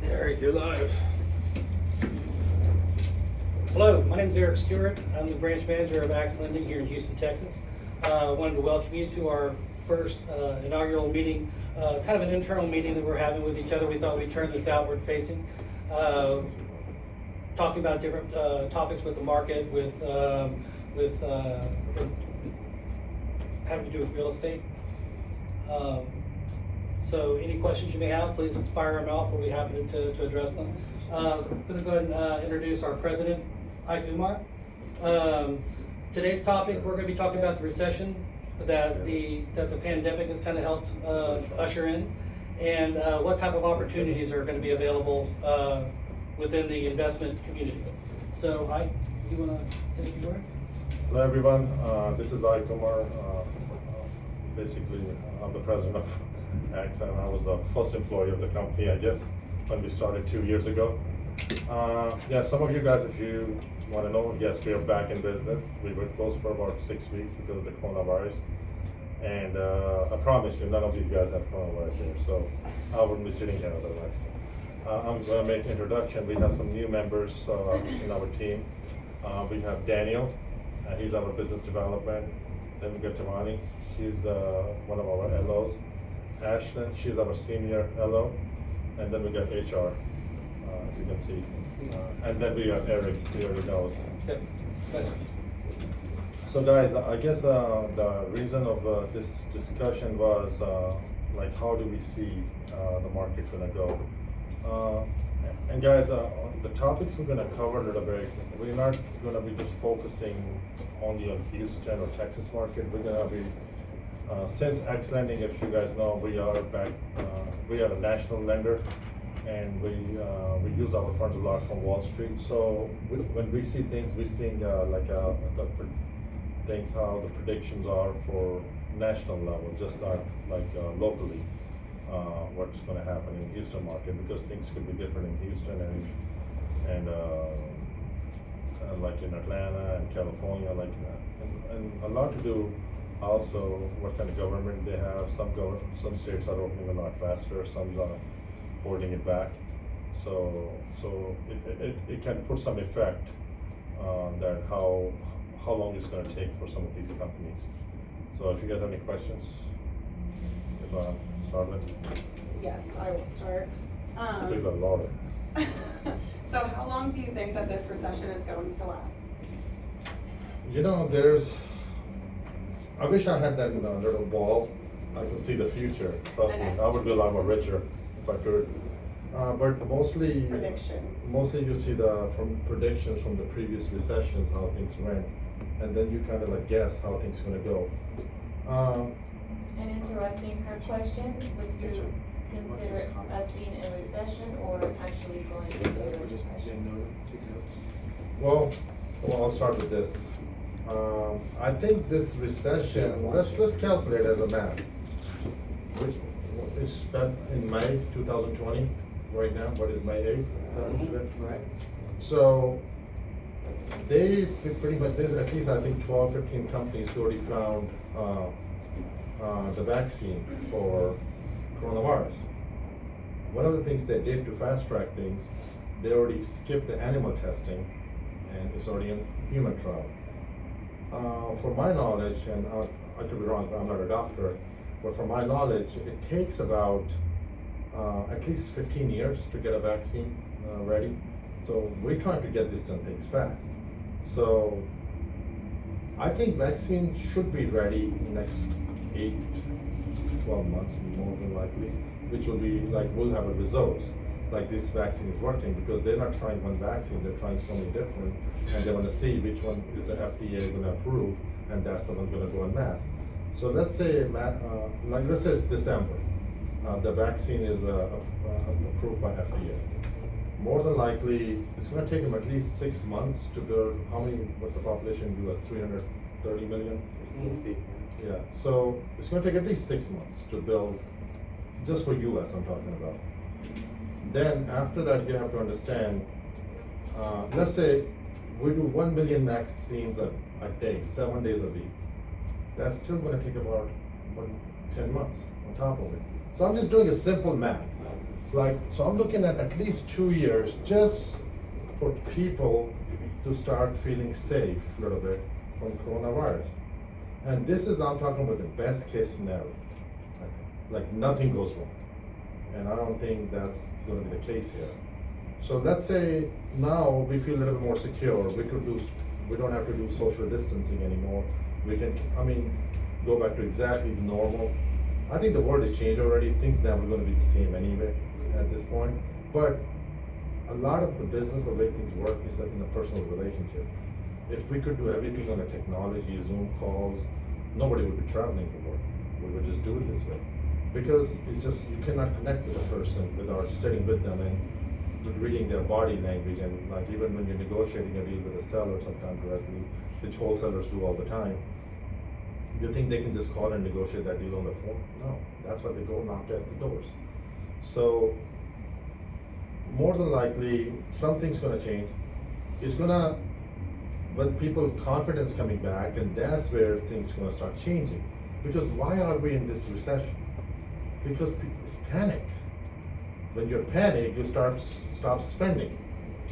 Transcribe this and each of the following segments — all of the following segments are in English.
Alright, you're live. Hello, my name is Eric Stewart. I'm the branch manager of Axe Lending here in Houston, Texas. Wanted to welcome you to our first inaugural meeting, kind of an internal meeting that we're having with each other. We thought we'd turn this outward facing, talking about different topics with the market, with having to do with real estate. So any questions you may have, please fire them off. We'll be happy to address them. I'm going to go ahead and introduce our president, Ike Umar. Today's topic, we're going to be talking about the recession that the pandemic has kind of helped usher in, and what type of opportunities are going to be available within the investment community. So Ike, you want to say a few words? Hello everyone, this is Ike Umar. Basically, I'm the president of Axe, and I was the first employee of the company, I guess, when we started 2 years ago. Yeah, some of you guys, if you want to know, yes, we are back in business. We were closed for about 6 weeks because of the coronavirus. And I promise you, none of these guys have coronavirus here, so I wouldn't be sitting here otherwise. I'm going to make an introduction. We have some new members in our team. We have Daniel, he's our business development. Then we got Tamani, she's one of our LOs. Ashlyn, she's our senior LO. And then we got HR, as you can see. And then we got Eric, he already knows. So guys, I guess the reason of this discussion was like, how do we see the market gonna go? And guys, the topics we're gonna cover a little bit, we're not gonna be just focusing only on Houston or Texas market. We're gonna be, since Axe Lending, if you guys know, we are a national lender, and we use our funds a lot from Wall Street. So when we see things, we're seeing things, how the predictions are for national level, just not like locally. What's going to happen in Houston market, because things could be different in Houston and like in Atlanta and California, like that. And a lot to do also what kind of government they have. Some states are opening a lot faster, some are holding it back. So it can put some effect on that, how long it's going to take for some of these companies. So if you guys have any questions, if I start with. Yes, I will start. Speak a lot. So how long do you think that this recession is going to last? You know, I wish I had that little ball. I could see the future. Trust me, I would be a lot more richer if I could. But mostly you see from predictions from the previous recessions, how things went, and then you kind of like guess how things gonna go. And interrupting her question, would you consider us being in a recession or actually going into a recession? Well, I'll start with this. I think this recession, let's calculate as a math. It's in May 2020, right now. What is May 8th? Right. So they pretty much, there's at least I think 12, 15 companies who already found the vaccine for coronavirus. One of the things they did to fast track things, they already skipped the animal testing, and it's already in human trial. For my knowledge, and I could be wrong, but I'm not a doctor, but from my knowledge, it takes about at least 15 years to get a vaccine ready. So we're trying to get this done things fast. So I think vaccine should be ready in the next 8 to 12 months, more than likely, which will be like, we'll have a results, like this vaccine is working, because they're not trying one vaccine, they're trying so many different, and they want to see which one is the FDA going to approve, and that's the one going to go en masse. So let's say, let's say it's December, the vaccine is approved by FDA. More than likely, it's going to take them at least 6 months to build. What's the population in the US? 330 million? 50. Yeah, so it's going to take at least 6 months to build, just for US I'm talking about. Then after that, you have to understand, let's say we do 1 million vaccines a day, 7 days a week. That's still going to take about 10 months on top of it. So I'm just doing a simple math. So I'm looking at least 2 years just for people to start feeling safe a little bit from coronavirus. And this is, I'm talking about the best case scenario. Like nothing goes wrong. And I don't think that's gonna be the case here. So let's say now we feel a little bit more secure. We don't have to do social distancing anymore. We can, go back to exactly normal. I think the world has changed already. Things never gonna be the same anyway at this point. But a lot of the business, the way things work is like in a personal relationship. If we could do everything on a technology, Zoom calls, nobody would be traveling for work. We would just do it this way. Because it's just, you cannot connect with a person without sitting with them and reading their body language. And like even when you're negotiating a deal with a seller sometimes directly, which wholesalers do all the time, you think they can just call and negotiate that deal on the phone? No, that's why they go knock at the doors. So more than likely, something's gonna change. It's gonna, when people confidence coming back, and that's where things gonna start changing. Because why are we in this recession? Because it's panic. When you're panicked, you stop spending.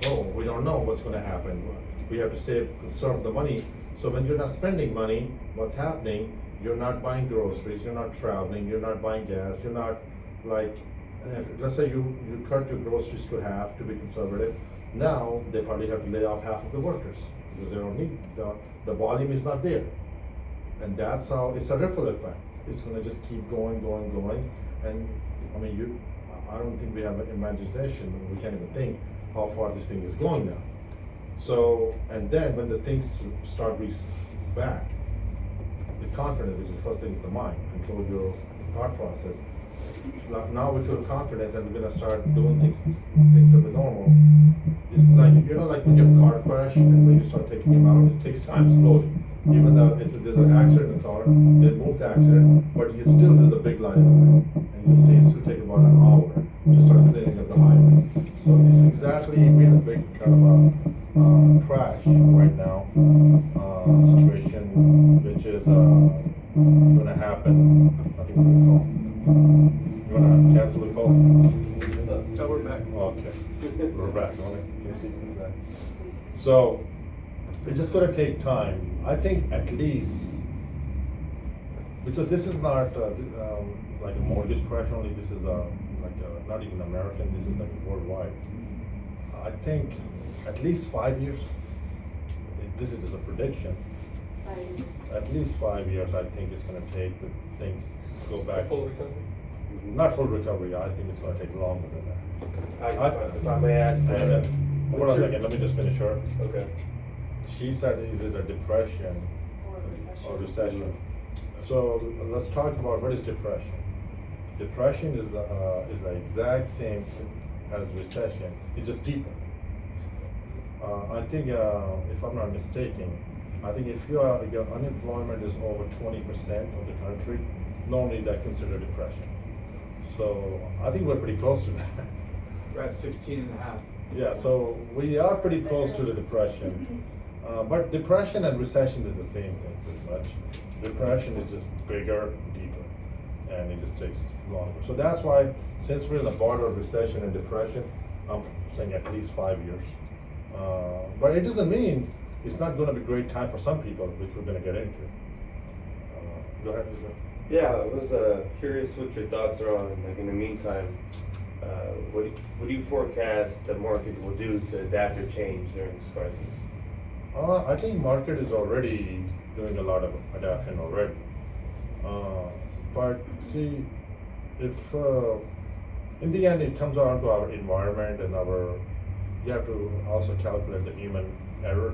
Oh, we don't know what's gonna happen. We have to save, conserve the money. So when you're not spending money, what's happening? You're not buying groceries, you're not traveling, you're not buying gas, you're not let's say you cut your groceries to half to be conservative. Now they probably have to lay off half of the workers because they don't need, the volume is not there. And that's how, it's a ripple effect. It's gonna just keep going. And I don't think we have an imagination, we can't even think how far this thing is going now. So, and then when the things start back, the confidence, which is the first thing is the mind, control your thought process. Now we feel confident and we're gonna start doing things that were normal. It's like, like when you have a car crash and when you start taking them out, it takes time slowly. Even though if there's an accident in the car, they move the accident, but there's a big line in the back. And you see it's to take about an hour to start cleaning up the highway. So it's exactly, we're in a big kind of a crash right now, situation which is gonna happen. I think we're gonna call. You wanna cancel the call? No, we're back. Okay, we're back on it. So it's just gonna take time. I think at least, because this is not like a mortgage crash only, this is not even American, this is like worldwide. I think at least 5 years, this is just a prediction. 5 years. At least 5 years, I think it's gonna take the things go back. Full recovery. Not full recovery, I think it's gonna take longer than that. If I may ask, Hold on a second, let me just finish her. okay. She said, is it a depression or recession? So let's talk about what is depression. Depression is the exact same as recession, it's just deeper. I think, if I'm not mistaken, I think if your unemployment is over 20% of the country, normally that's considered depression. So I think we're pretty close to that. We're at 16 and a half. Yeah, so we are pretty close to the depression. But depression and recession is the same thing pretty much. Depression is just bigger, deeper, and it just takes longer. So that's why, since we're in the border of recession and depression, I'm saying at least 5 years. But it doesn't mean it's not going to be a great time for some people, which we're going to get into. Go ahead, Lisa. Yeah, I was curious what your thoughts are on, like in the meantime, what do you forecast the market will do to adapt or change during this crisis? I think market is already doing a lot of adaptation already. But see, if in the end it comes down to our environment and you have to also calculate the human error.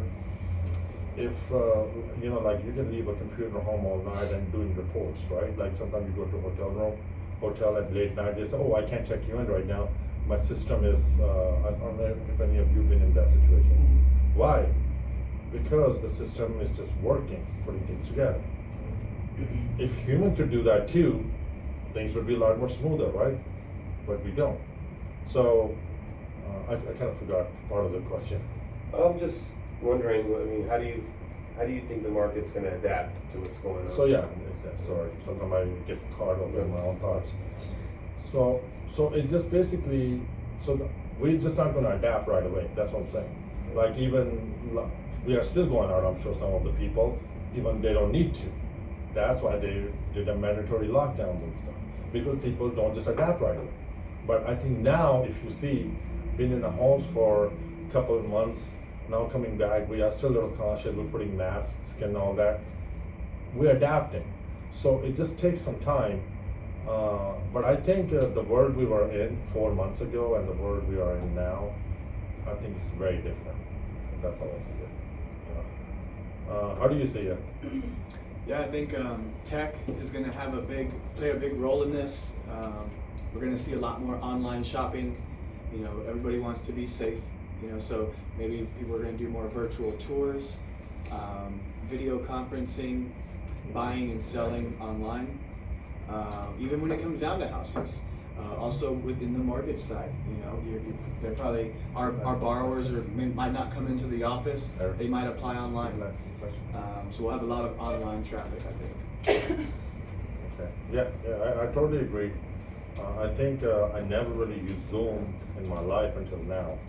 If like you can leave a computer home all night and doing reports, right? Like sometimes you go to a hotel at late night, they say, oh, I can't check you in right now. My system is, I don't know if any of you been in that situation. Why? Because the system is just working, putting things together. If humans could do that too, things would be a lot more smoother, right? But we don't. So, I kind of forgot part of the question. I'm just wondering, how do how do you think the market's gonna adapt to what's going on? So yeah, sorry, sometimes I get caught up in my own thoughts. So it just basically, we're just not gonna adapt right away, that's what I'm saying. Like we are still going out, I'm sure some of the people, even they don't need to. That's why they did the mandatory lockdowns and stuff, because people don't just adapt right away. But I think now, if you see, been in the homes for a couple of months, now coming back, we are still a little cautious, we're putting masks and all that. We're adapting. So it just takes some time. But I think the world we were in 4 months ago and the world we are in now, I think it's very different. That's how I see it. You know? How do you see it? Yeah, I think tech is going to play a big role in this. We're going to see a lot more online shopping. You know, everybody wants to be safe. You know, so maybe people are going to do more virtual tours, video conferencing, buying and selling online. Even when it comes down to houses. Also within the mortgage side, you know, they're probably our borrowers might not come into the office. They might apply online. So we'll have a lot of online traffic, I think. Okay. Yeah, I totally agree. I think I never really used Zoom in my life until now.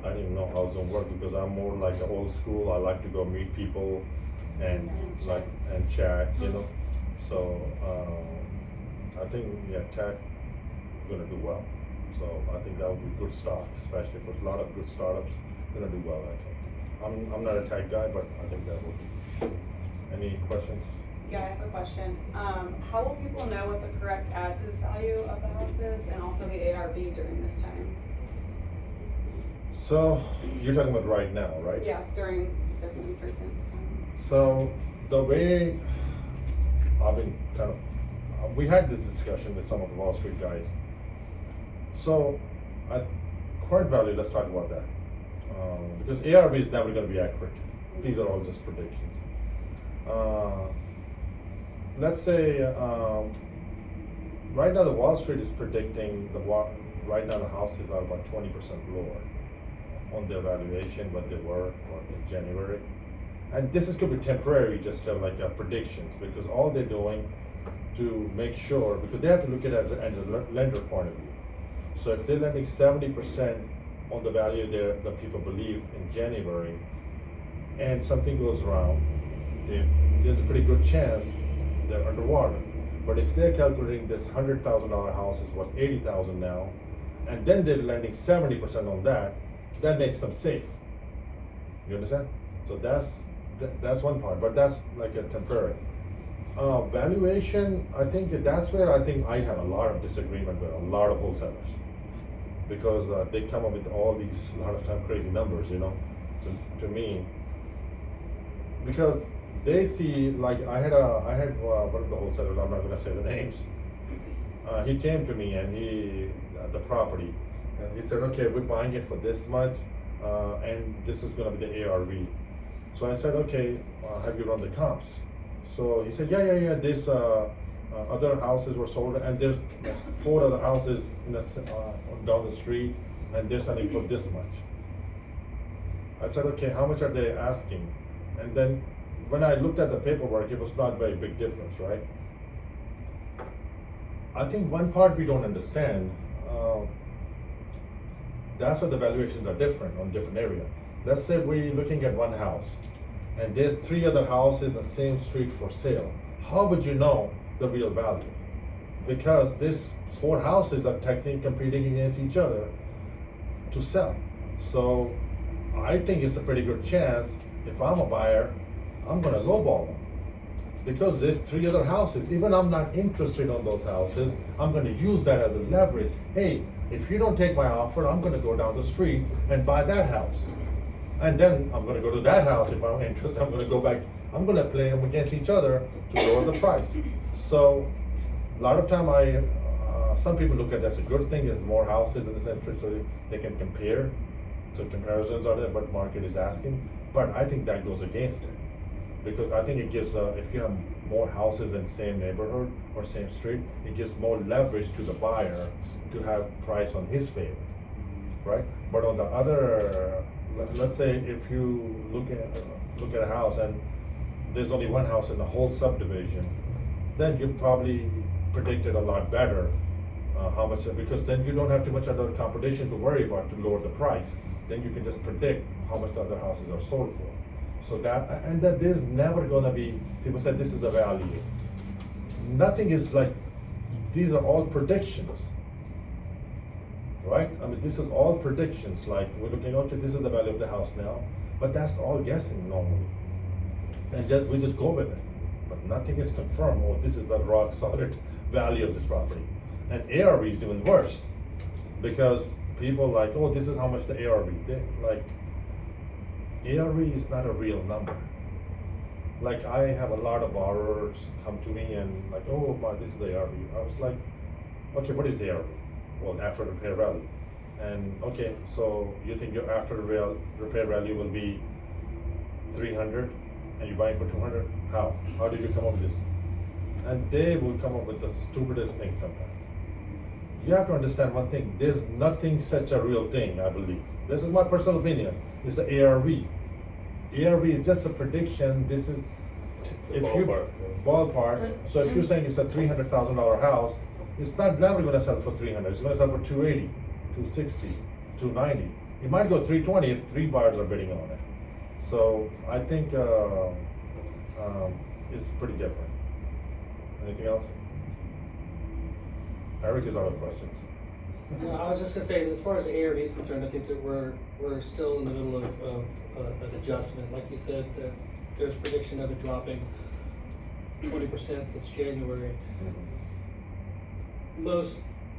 I didn't even know how Zoom worked because I'm more like the old school. I like to go meet people and chat, you know. So I think tech is gonna do well. So I think that would be good stock, especially for a lot of good startups. Gonna do well, I think. I'm not a tech guy, but I think that would be. Any questions? Yeah, I have a question. How will people know what the correct as-is value of the house is and also the ARV during this time? So you're talking about right now, right? Yes, during this uncertain time. So the way I've been we had this discussion with some of the Wall Street guys. So at current value, let's talk about that. Because ARV is never going to be accurate. These are all just predictions. Let's say right now the Wall Street is predicting right now the houses are about 20% lower on their valuation what they were in January. And this is going to be temporary, just like predictions, because all they're doing to make sure, because they have to look at it as a lender point of view. So if they're lending 70% on the value the people believe in January, and something goes wrong, there's a pretty good chance they're underwater. But if they're calculating this $100,000 house is worth $80,000 now, and then they're lending 70% on that makes them safe. You understand? So that's one part, but that's like a temporary. Valuation, I think that's where I think I have a lot of disagreement with a lot of wholesalers, because they come up with all these a lot of time crazy numbers, you know, to me, because they see, like I had one of the wholesalers, I'm not going to say the names. He came to me and the property, and he said, okay, we're buying it for this much, and this is going to be the ARV. So I said, okay, have you run the comps? So he said, yeah. These other houses were sold, and there's 4 other houses down the street, and they're selling for this much. I said, okay, how much are they asking? And then when I looked at the paperwork, it was not very big difference, right? I think one part we don't understand, that's why the valuations are different on different area. Let's say we're looking at one house, and there's 3 other houses in the same street for sale. How would you know the real value? Because these 4 houses are technically competing against each other to sell. So I think it's a pretty good chance, if I'm a buyer, I'm gonna lowball them. Because there's 3 other houses, even I'm not interested on those houses, I'm gonna use that as a leverage. Hey, if you don't take my offer, I'm gonna go down the street and buy that house. And then I'm gonna go to that house if I'm interested, I'm gonna go back, I'm gonna play them against each other to lower the price. So a lot of time some people look at that as a good thing, there's more houses in the same street so they can compare. So comparisons are there, what market is asking. But I think that goes against it. Because I think it gives, if you have more houses in the same neighborhood or same street, it gives more leverage to the buyer to have price on his favor, right? But on the other, let's say if you look at a house and there's only one house in the whole subdivision, then you probably predicted a lot better how much, because then you don't have too much other competition to worry about to lower the price. Then you can just predict how much the other houses are sold for. So that, and that there's never gonna be, people say this is the value. Nothing is like, these are all predictions. Right? I mean, this is all predictions, like we're looking, okay, this is the value of the house now, but that's all guessing normally. And just, we just go with it. But nothing is confirmed, oh, this is the rock solid value of this property. And ARV is even worse, because people like, oh, this is how much the ARV. Like, ARV is not a real number. Like, I have a lot of borrowers come to me and like, oh, this is the ARV. I was like, okay, what is the ARV? Well, after repair value. And okay, so you think your after repair value will be 300 and you buy it for 200? How? How did you come up with this? And they will come up with the stupidest thing sometimes. You have to understand one thing, there's nothing such a real thing, I believe. This is my personal opinion. It's the ARV. ARV is just a prediction. This is, if Ballpark, you, yeah. ballpark, so if you're saying it's a $300,000 house, it's not never gonna sell for 300, it's gonna sell for 280, 260, 290. It might go 320 if 3 buyers are bidding on it. So I think it's pretty different. Anything else? Eric is out of questions. No, I was just gonna say, as far as the ARV is concerned, I think that we're still in the middle of an adjustment. Like you said, that there's prediction of it dropping 20% since January. Most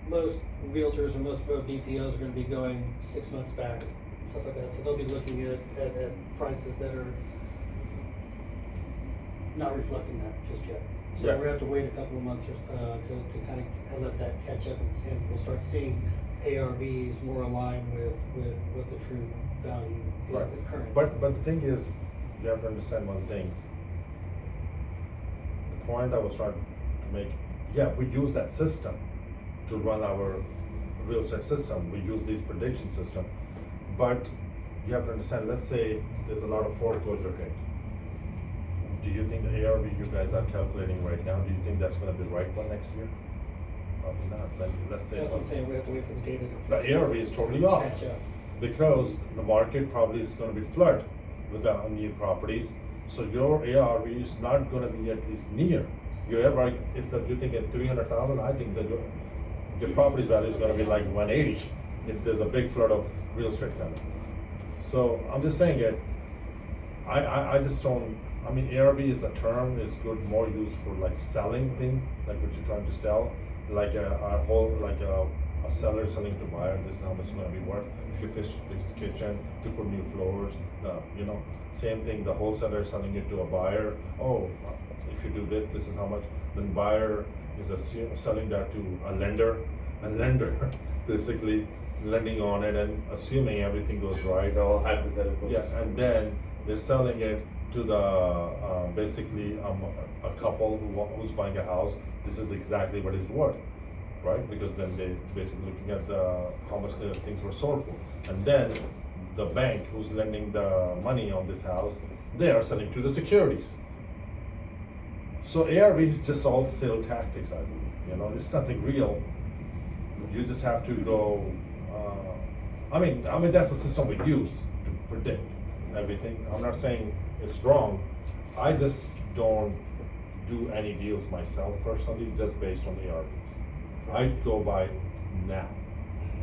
realtors or most BPOs are gonna be going 6 months back, and stuff like that. So they'll be looking at prices that are not reflecting that just yet. So Yeah. we have to wait a couple of months to kind of let that catch up, and we'll start seeing ARVs more aligned with what the true value is Right. at current. But the thing is, you have to understand one thing. The point I was trying to make, yeah, we use that system to run our real estate system. We use these prediction system, but you have to understand, let's say there's a lot of foreclosure rate. Do you think the ARV you guys are calculating right now, do you think that's gonna be right one next year? Probably not, but let's say. That's what I'm saying, we have to wait for the data The ARV is totally off. catch up. Because the market probably is gonna be flooded with the new properties, so your ARV is not gonna be at least near. Your ARV, you think at 300,000, I think that your property's value is gonna be like 180 if there's a big flood of real estate coming. So I'm just saying it, I just don't, I mean, ARV is a term, is good, more used for like selling thing, like what you're trying to sell, like a seller selling to buyer, this is how much it's gonna be worth. If you fix this kitchen, to put new floors, you know, same thing, the wholesaler selling it to a buyer, oh, if you do this, this is how much. Then buyer is selling that to a lender basically lending on it and assuming everything goes right. It's all hypothetical. Yeah, and then they're selling it to the basically a couple who's buying a house. This is exactly what it's worth, right? Because then they basically looking at how much the things were sold for, and then the bank who's lending the money on this house, they are selling to the securities. So ARV is just all sale tactics, I believe. You know, it's nothing real. You just have to go. I mean that's the system we use to predict everything. I'm not saying it's wrong. I just don't do any deals myself personally, just based on ARVs. I go by now,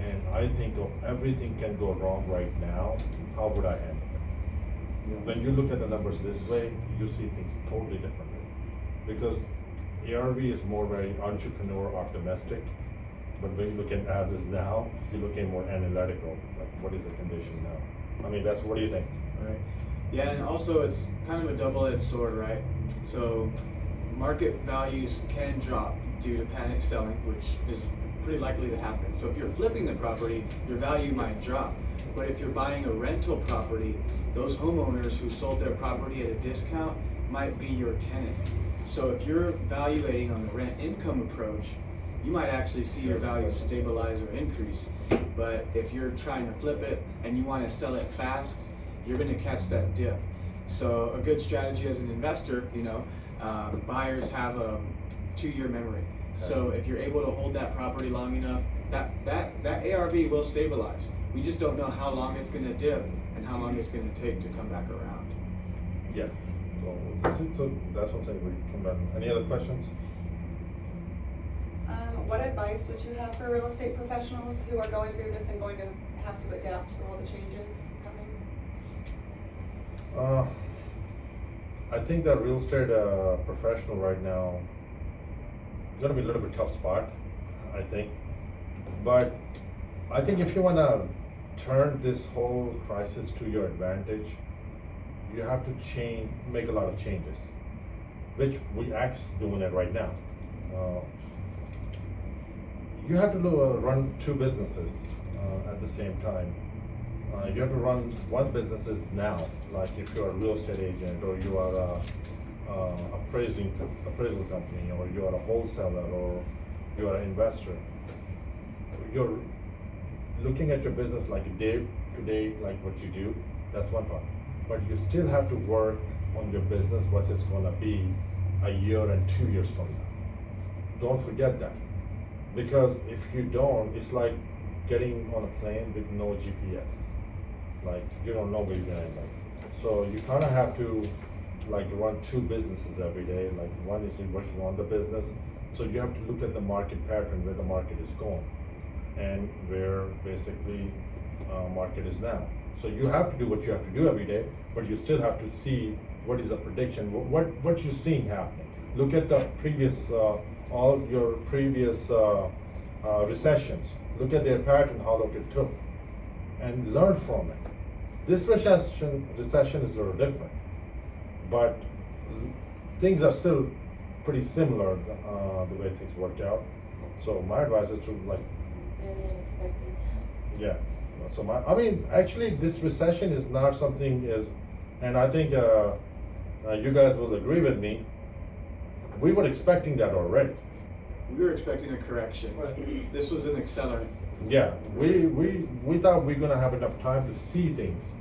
and I think of everything can go wrong right now. How would I handle it? When you look at the numbers this way, you see things totally differently. Because ARV is more very entrepreneur optimistic, but when you look at as is now, you're looking more analytical, like what is the condition now? I mean, what do you think? Right. Yeah, and also it's kind of a double-edged sword, right? So market values can drop due to panic selling, which is pretty likely to happen. So if you're flipping the property, your value might drop. But if you're buying a rental property, those homeowners who sold their property at a discount might be your tenant. So if you're evaluating on the rent income approach, you might actually see your value stabilize or increase. But if you're trying to flip it and you want to sell it fast, you're going to catch that dip. So a good strategy as an investor, buyers have a 2-year memory. So if you're able to hold that property long enough, that ARV will stabilize. We just don't know how long it's going to dip and how long it's going to take to come back around. Yeah. So that's what I'm saying. We come back. Any other questions? What advice would you have for real estate professionals who are going through this and going to have to adapt to all the changes coming? I think that real estate professional right now is going to be a little bit tough spot, I think. But I think if you want to turn this whole crisis to your advantage, you have to make a lot of changes, which we doing it right now. You have to run 2 businesses at the same time. You have to run one businesses now, like if you're a real estate agent or you are a appraisal company or you are a wholesaler or you are an investor. You're looking at your business like day to day, like what you do, that's one part. But you still have to work on your business, what it's gonna be a year and 2 years from now. Don't forget that. Because if you don't, it's like getting on a plane with no GPS. Like, you don't know where you're gonna end up. So you kind of have to like run 2 businesses every day. Like one is you're working on the business. So you have to look at the market pattern, where the market is going and where basically market is now. So you have to do what you have to do every day, but you still have to see what is the prediction, what you're seeing happening. Look at the previous, all your previous recessions. Look at their pattern, how long it took, and learn from it. This recession is a little different, but things are still pretty similar, the way things work out. So my advice is to like, Very unexpected. yeah. So actually this recession is not something and I think you guys will agree with me. We were expecting that already. We were expecting a correction. Right. This was an accelerant. Yeah, we thought we're gonna have enough time to see things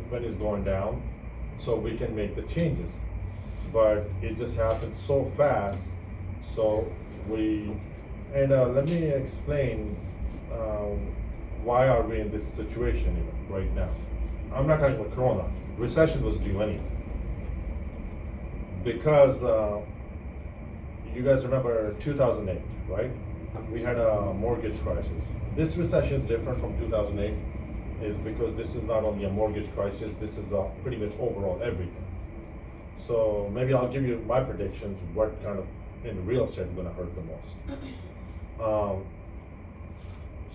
when it's going down, so we can make the changes. But it just happened so fast. So let me explain why are we in this situation even right now. I'm not talking about Corona. Recession was due anyway. Because you guys remember 2008, right? We had a mortgage crisis. This recession is different from 2008 is because this is not only a mortgage crisis, this is pretty much overall everything. So maybe I'll give you my predictions, what kind of in real estate is gonna hurt the most.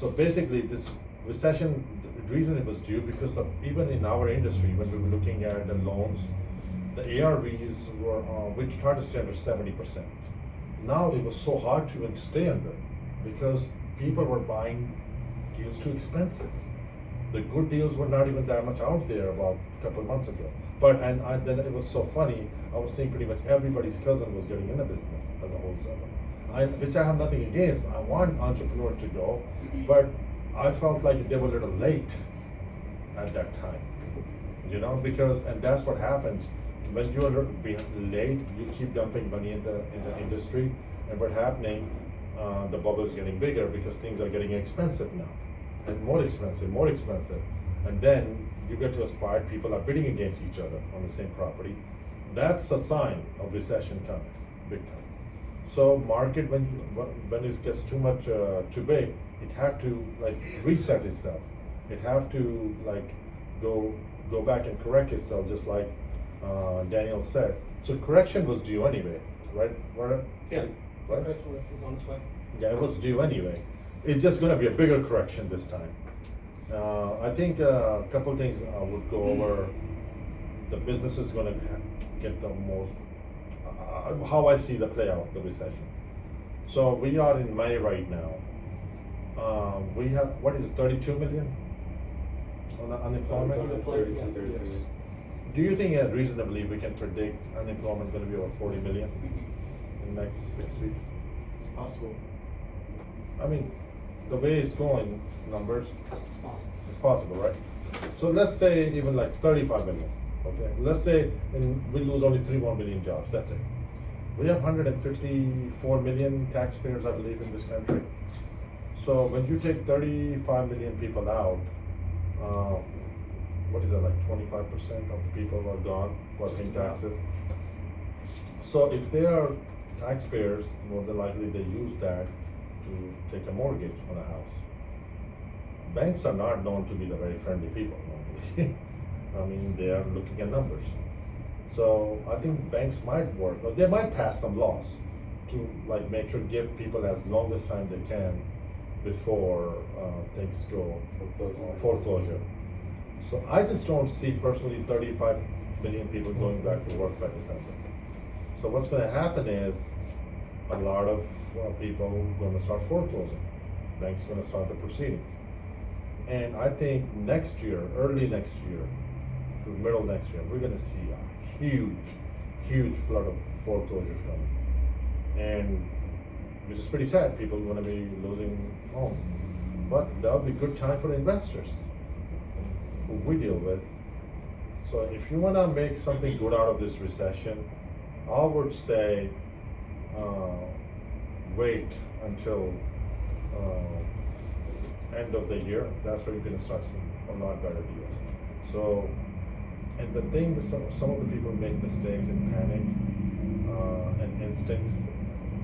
So basically this recession, the reason it was due because even in our industry, when we were looking at the loans, the ARVs were, we tried to stay under 70%. Now it was so hard to even stay under because people were buying deals too expensive. The good deals were not even that much out there about a couple of months ago. But then it was so funny, I was seeing pretty much everybody's cousin was getting in the business as a wholesaler. Which I have nothing against. I want entrepreneurs to go, but I felt like they were a little late at that time. And that's what happens. When you're late, you keep dumping money in the industry, and what's happening, the bubble is getting bigger because things are getting expensive now, and more expensive, and then you get to a spot, people are bidding against each other on the same property. That's a sign of recession coming, big time. So market, when it gets too much too big, it have to like reset itself. It have to like go back and correct itself, just like Daniel said. So correction was due anyway, right? Yeah. Right? It's on its way. Yeah, it was due anyway. It's just gonna be a bigger correction this time. I think a couple things I would go over. The business is gonna get the most, how I see the play out, the recession. So we are in May right now. We have, what is it, 32 million on the unemployment? Unemployment. 32, 33. Do you think reasonably we can predict unemployment going to be over 40 million in the next 6 weeks? Possible. I mean, the way it's going, numbers, It's possible. it's possible, right? So let's say even like 35 million. Okay, let's say we lose only 3 more million jobs, that's it. We have 154 million taxpayers, I believe, in this country. So when you take 35 million people out, what is that, like 25% of the people are gone who are paying taxes? So if they are taxpayers, more than likely they use that to take a mortgage on a house. Banks are not known to be the very friendly people normally. I mean, they are looking at numbers. So I think banks might work, or they might pass some laws to like make sure give people as long as time they can before things go foreclosure. So I just don't see personally 35 million people going back to work by December. So what's going to happen is a lot of people going to start foreclosing. Banks going to start the proceedings. And I think next year, early next year, to middle next year, we're going to see a huge flood of foreclosures coming. And which is pretty sad. People are going to be losing homes. But that'll be a good time for investors who we deal with. So if you want to make something good out of this recession, I would say wait until end of the year. That's where you're going to start seeing a lot better deals. So, and the thing that some of the people make mistakes in panic and instincts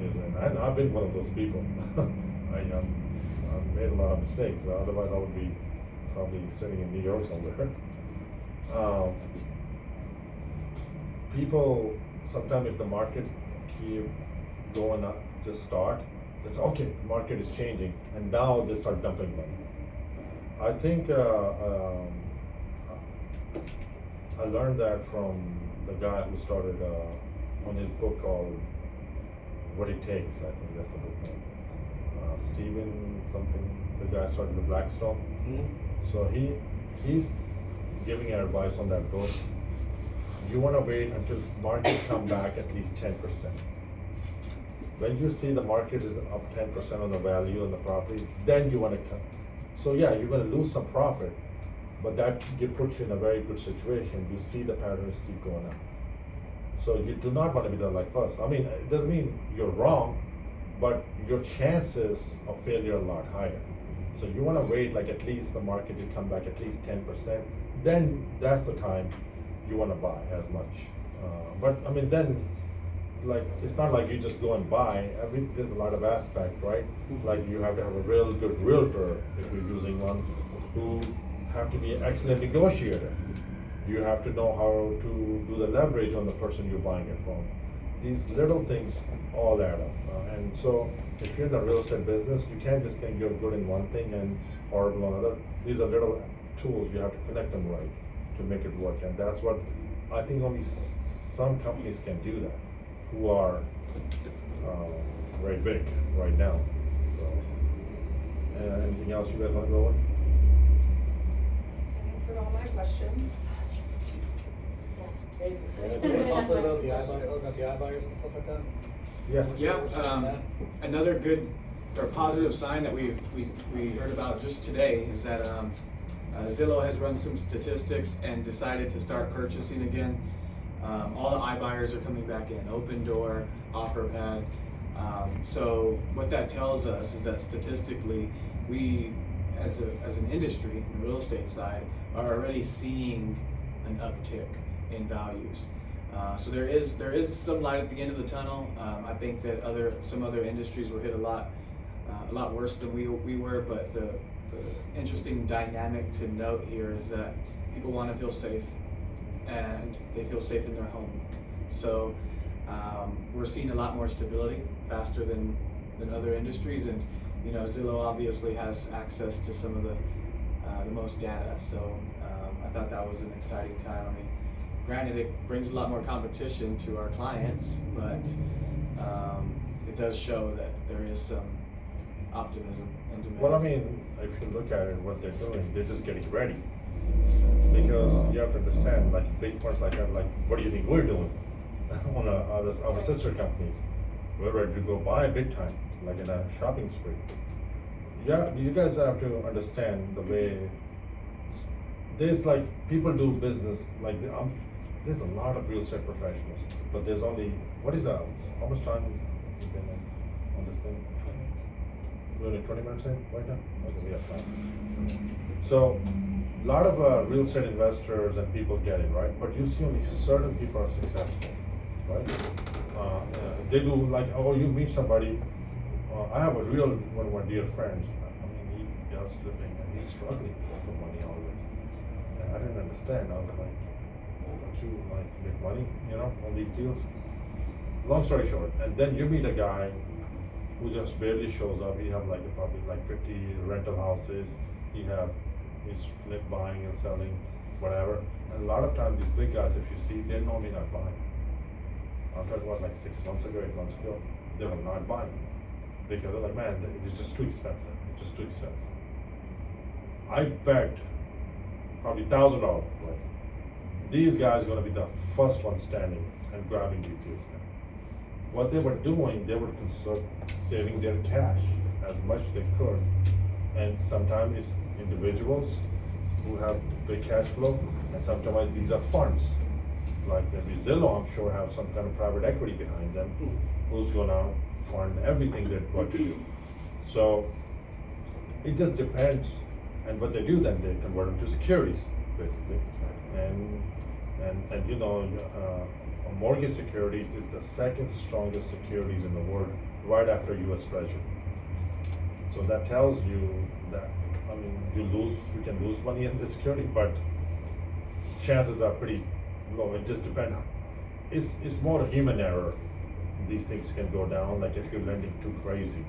is, and I've been one of those people. I've made a lot of mistakes. Otherwise, I would be probably sitting in New York somewhere. People sometimes, if the market keep going up, just start. They say, okay, the market is changing, and now they start dumping money. I think I learned that from the guy who started on his book called What It Takes. I think that's the book name. Steven something. The guy started the Blackstone. Mm-hmm. So he's giving advice on that book. You want to wait until market come back at least 10%. When you see the market is up 10% on the value on the property, then you want to come. So yeah, you're going to lose some profit, but that puts you in a very good situation. You see the patterns keep going up. So you do not want to be there like us. I mean, it doesn't mean you're wrong, but your chances of failure are a lot higher. So you want to wait like at least the market to come back at least 10%. Then that's the time you want to buy as much. But I mean, then like it's not like you just go and buy. There's a lot of aspect, right? Like you have to have a real good realtor if you're using one, who have to be an excellent negotiator. You have to know how to do the leverage on the person you're buying it from. These little things all add up. And so if you're in the real estate business, you can't just think you're good in one thing and horrible on another. These are little tools, you have to connect them right to make it work. And that's what I think only some companies can do that, who are very big right now. So, anything else you guys want to go on? Answered all my questions. Yeah, We basically. talked a little about the iBuyers and stuff like that. Yeah. Yeah, another good or positive sign that we heard about just today is that Zillow has run some statistics and decided to start purchasing again. All the iBuyers are coming back in, Open Door, OfferPad. So what that tells us is that statistically, we as an industry, in the real estate side, are already seeing an uptick in values. So there is some light at the end of the tunnel. I think that some other industries were hit a lot worse than we were, but the interesting dynamic to note here is that people want to feel safe, and they feel safe in their home. So we're seeing a lot more stability faster than other industries, and you know, Zillow obviously has access to some of the most data. So I thought that was an exciting time. I mean, granted, it brings a lot more competition to our clients, but it does show that there is some optimism and demand. Well, I mean, if you look at it, what they're doing, they're just getting ready. Because you have to understand, like big firms like that, like what do you think we're doing on our sister companies? We're ready to go buy big time, like in a shopping spree. Yeah, you guys have to understand the way there's like people do business. Like there's a lot of real estate professionals, but there's only, how much time you been on this thing? We're only 20 minutes in right now? Okay, we have time. So, a lot of real estate investors and people get it, right? But you see only certain people are successful, right? They do like, oh, you meet somebody. I have one of my dear friends. I mean, he does flipping and he's struggling for money always. And I didn't understand. I was like, don't you like make money, on these deals? Long story short, and then you meet a guy who just barely shows up. He have probably 50 rental houses. He's flip buying and selling, whatever. And a lot of times these big guys, if you see, they're normally not buying. I'm talking about 6 months ago, 8 months ago, they were not buying. Because they're like, man, it's just too expensive. It's just too expensive. I begged probably $1,000. Right? These guys are gonna be the first ones standing and grabbing these deals now. What they were doing, they were saving their cash as much they could. And sometimes it's individuals who have big cash flow, and sometimes these are funds. Like maybe Zillow, I'm sure, have some kind of private equity behind them, who's gonna fund everything that what they do. So it just depends, and what they do then they convert them to securities, basically, and a mortgage securities is the second strongest securities in the world, right after U.S. Treasury. So that tells you that, I mean, you can lose money in this security, but chances are pretty low. It just depends. It's more a human error. These things can go down, like if you're lending too crazy,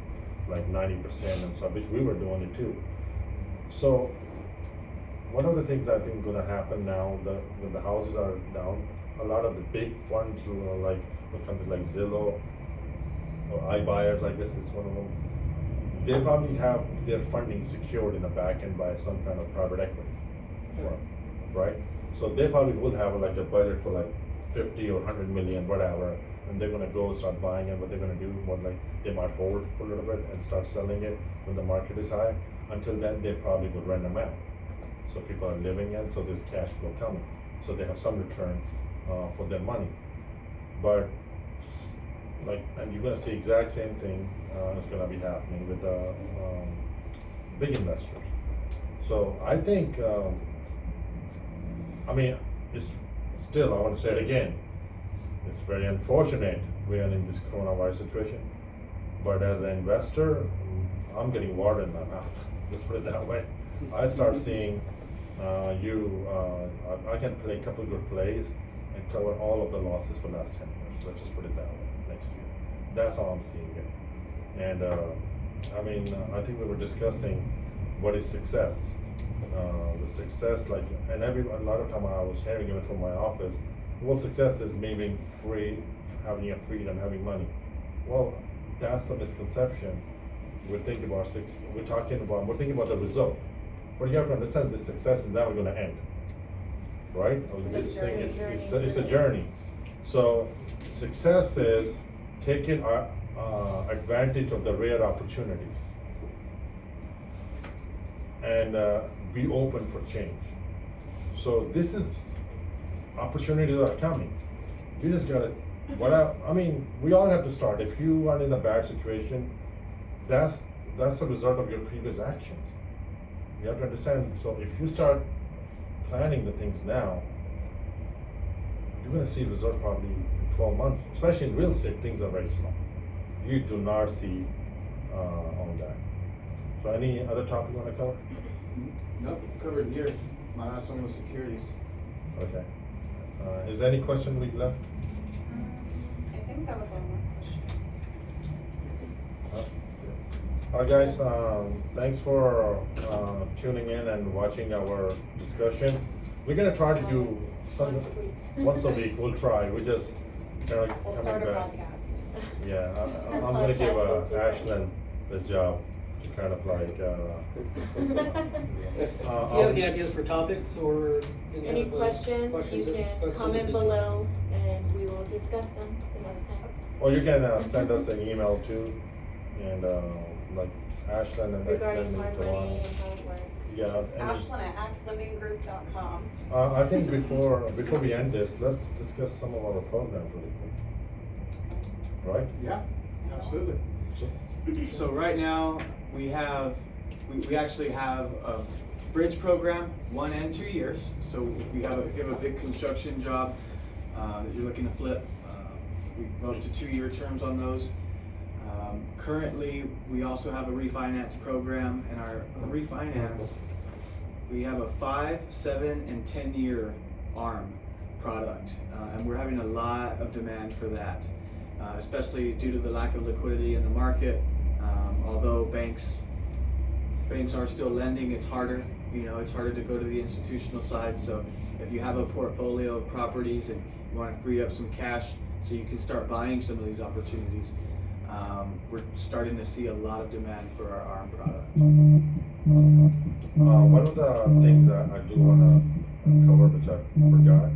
like 90% and stuff, which we were doing it too. So one of the things I think gonna happen now, when the houses are down, a lot of the big funds, like companies like Zillow or iBuyers, I guess is one of them, they probably have their funding secured in the back end by some kind of private equity firm, right? So they probably will have a budget for 50 or 100 million, whatever, and they're gonna go start buying it. What they're gonna do, they might hold for a little bit and start selling it when the market is high. Until then, they probably will rent them out. So people are living in, so there's cash flow coming. So they have some return for their money. But and you're gonna see exact same thing is gonna be happening with the big investors. So I think, it's still, I want to say it again, it's very unfortunate we are in this coronavirus situation. But as an investor, I'm getting water in my mouth. Let's put it that way. I start seeing I can play a couple good plays and cover all of the losses for the last 10 years. Let's just put it that way. Next year. That's how I'm seeing it. And I think we were discussing what is success. The success, a lot of time I was hearing even from my office, well, success is me being free, having a freedom, having money. Well, that's the misconception. We're thinking about the result. But you have to understand this success is never going to end, right? This thing it's a journey. So success is taking advantage of the rare opportunities and be open for change. So this is opportunities are coming. You just gotta. We all have to start. If you are in a bad situation, that's the result of your previous actions. You have to understand. So if you start planning the things now, you're gonna see result probably in 12 months. Especially in real estate, things are very slow. You do not see on that. So any other topic you want to cover? Nope, covered here. My last one was securities. Okay. Is there any question we left? I think that was all my questions. Alright guys, thanks for tuning in and watching our discussion. We're gonna try to do something once a week. We'll try. We just kind of We'll coming start a back. podcast. Yeah, I'm gonna give Ashlyn the job to kind of If you have any ideas for topics or Any questions, you just can send us comment an below and we will discuss them the next time. or you can send us an email too, and Ashland and regarding Ashland hard and money Toronto. and how it works. Yeah, It's and Ashlyn at axlendinggroup.com. I think before we end this, let's discuss some of our programs really quick. Right? Yeah, absolutely. So, So right now, we actually have a bridge program, 1 and 2 years. So if you have a big construction job that you're looking to flip, we go up to 2-year terms on those. Currently, we also have a refinance program, and our refinance, we have a 5, 7, and 10-year ARM product, and we're having a lot of demand for that, especially due to the lack of liquidity in the market. Although banks are still lending, it's harder. It's harder to go to the institutional side. So if you have a portfolio of properties and you want to free up some cash so you can start buying some of these opportunities, we're starting to see a lot of demand for our ARM product. one of the things that I do want to cover, which I forgot,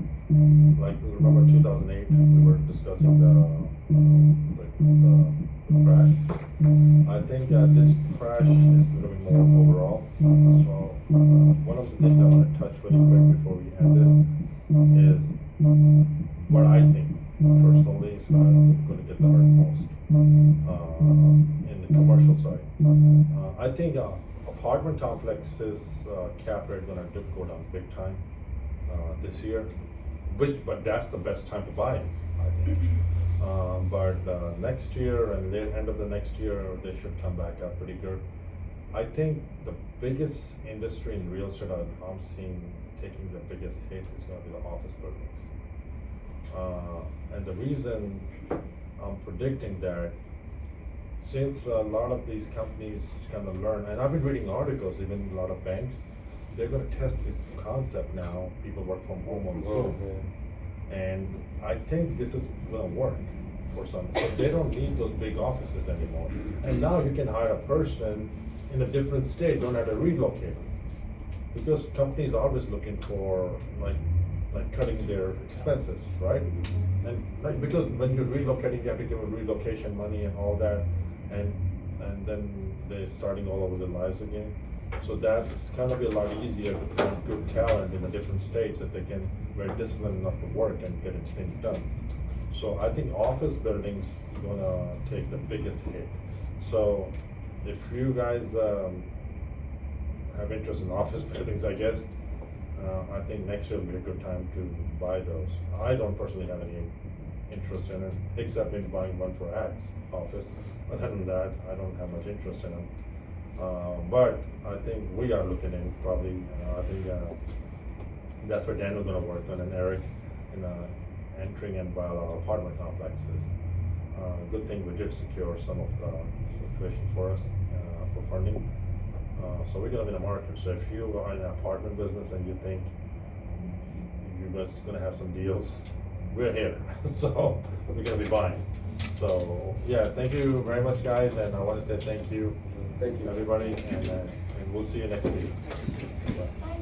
like remember 2008, we were discussing the crash. I think this crash is a little bit more overall. So one of the things I want to touch really quick before we end this is what I think personally is going to get the hurt most in the commercial side. I think apartment complexes cap rate going to go down big time this year, but that's the best time to buy it, I think. But next year and the end of the next year, they should come back up pretty good. I think the biggest industry in real estate I'm seeing taking the biggest hit is going to be the office buildings. And the reason I'm predicting that, since a lot of these companies kind of learn, and I've been reading articles, even a lot of banks, they're going to test this concept now. People work from home on Zoom. And I think this is going to work for some. So they don't need those big offices anymore. And now you can hire a person in a different state, don't have to relocate. Because companies are always looking for like cutting their expenses, right? And because when you're relocating, you have to give them relocation money and all that, and then they're starting all over their lives again. So that's gonna be a lot easier to find good talent in the different states that they can very disciplined enough to work and get things done. So I think office buildings gonna take the biggest hit. So if you guys have interest in office buildings, I guess, I think next year will be a good time to buy those. I don't personally have any interest in it, except in buying one for Axe office. Other than that, I don't have much interest in them. But I think we are looking in probably, I think that's where Daniel's gonna work on, and Eric, in entering and buy a lot of apartment complexes. Good thing we did secure some of the situations for us for funding. So we're gonna be in the market. So if you are in an apartment business and you think you're just gonna have some deals, we're here. So we're gonna be buying. So yeah, thank you very much, guys, and I want to say thank you, everybody, and we'll see you next week. Bye.